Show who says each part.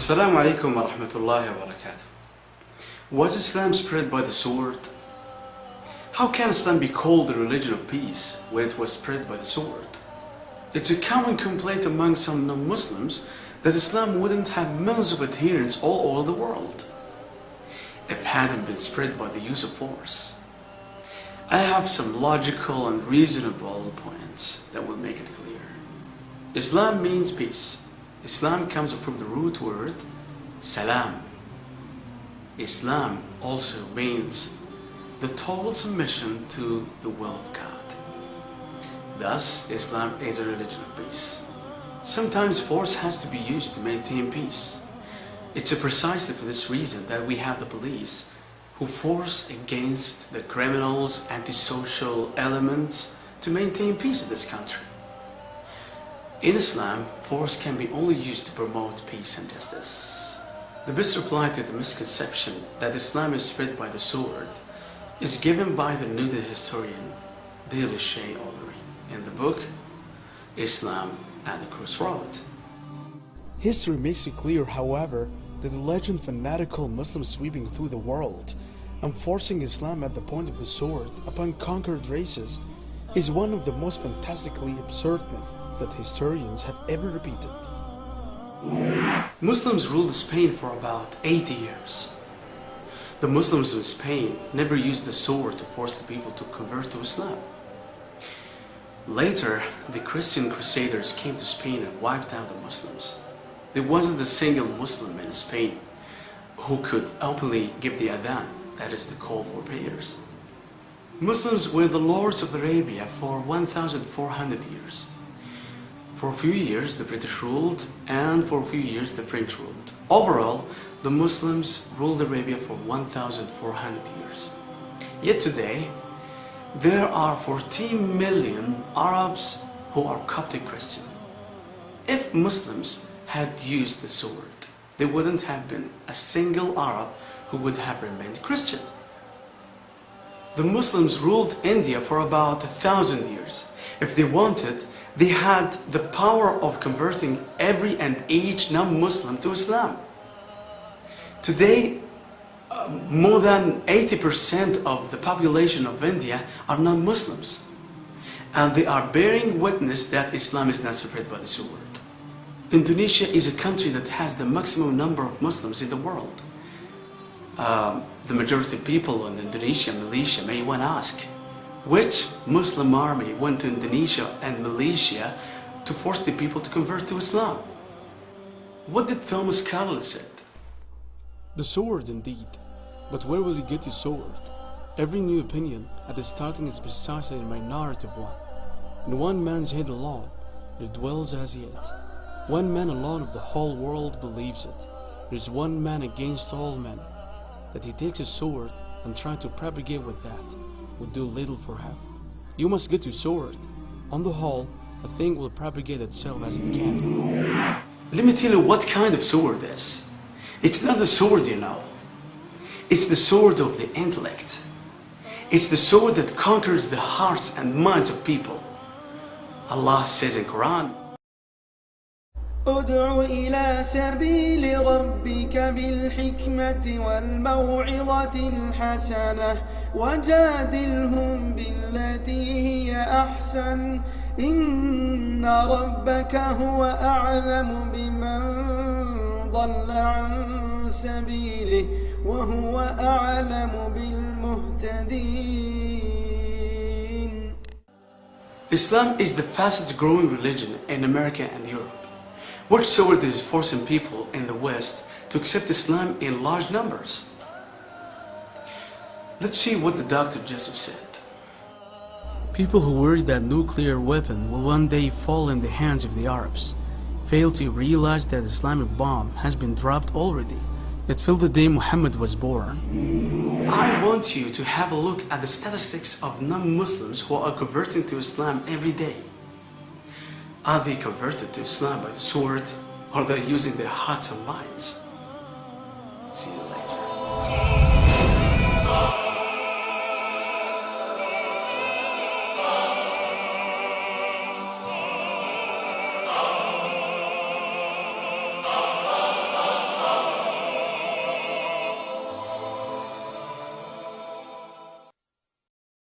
Speaker 1: Assalamu alaikum wa rahmatullahi wa barakatuh. Was Islam spread by the sword? How can Islam be called the religion of peace when it was spread by the sword? It's a common complaint among some non-Muslims that Islam wouldn't have millions of adherents all over the world if it hadn't been spread by the use of force. I have some logical and reasonable points that will make it clear. Islam means peace. Islam comes from the root word salam. Islam also means the total submission to the will of God. Thus, Islam is a religion of peace. Sometimes force has to be used to maintain peace. It's precisely for this reason that we have the police who force against the criminals, antisocial elements to maintain peace in this country. In Islam, force can be only used to promote peace and justice. The best reply to the misconception that Islam is spread by the sword is given by the noted historian Dil Shay Olary in the book Islam at the Crossroad.
Speaker 2: History makes it clear, however, that the legend fanatical Muslims sweeping through the world and forcing Islam at the point of the sword upon conquered races is one of the most fantastically absurd myths that historians have ever repeated.
Speaker 1: Muslims ruled Spain for about 80 years. The Muslims of Spain never used the sword to force the people to convert to Islam. Later, the Christian crusaders came to Spain and wiped out the Muslims. There wasn't a single Muslim in Spain who could openly give the adhan, that is the call for prayers. Muslims were the lords of Arabia for 1,400 years. For a few years the British ruled, and for a few years the French ruled. Overall, the Muslims ruled Arabia for 1,400 years. Yet today, there are 14 million Arabs who are Coptic Christian. If Muslims had used the sword, there wouldn't have been a single Arab who would have remained Christian. The Muslims ruled India for about 1,000 years. If they wanted, they had the power of converting every and each non-Muslim to Islam. Today, more than 80% of the population of India are non-Muslims, and they are bearing witness that Islam is not spread by the sword. Indonesia is a country that has the maximum number of Muslims in the world. The majority of people in Indonesia, Malaysia may want to ask, which Muslim army went to Indonesia and Malaysia to force the people to convert to Islam? What did Thomas Carlyle said?
Speaker 2: The sword indeed, but where will you get your sword? Every new opinion at the starting is precisely a minority one. In one man's head alone, there dwells as yet. One man alone of the whole world believes it. There is one man against all men. That he takes a sword and tries to propagate with that would do little for him. You must get your sword. On the whole, a thing will propagate itself as it can.
Speaker 1: Let me tell you what kind of sword is. It's not the sword you know. It's the sword of the intellect. It's the sword that conquers the hearts and minds of people. Allah says in Quran,
Speaker 3: ادع إلى سبيل ربك بالحكمة والموعظة الحسنة وجادلهم بالتي هي أحسن إن ربك هو أعلم بمن ضل عن سبيله وهو أعلم بالمهتدين.
Speaker 1: Islam is the fastest growing religion in America and Europe. Which sword is forcing people in the West to accept Islam in large numbers? Let's see what the Dr. Joseph said.
Speaker 2: People who worry that nuclear weapon will one day fall in the hands of the Arabs fail to realize that Islamic bomb has been dropped already. It fell the day Muhammad was born.
Speaker 1: I want you to have a look at the statistics of non-Muslims who are converting to Islam every day. Are they converted to Islam by the sword, or are they using their hearts and minds? See you later.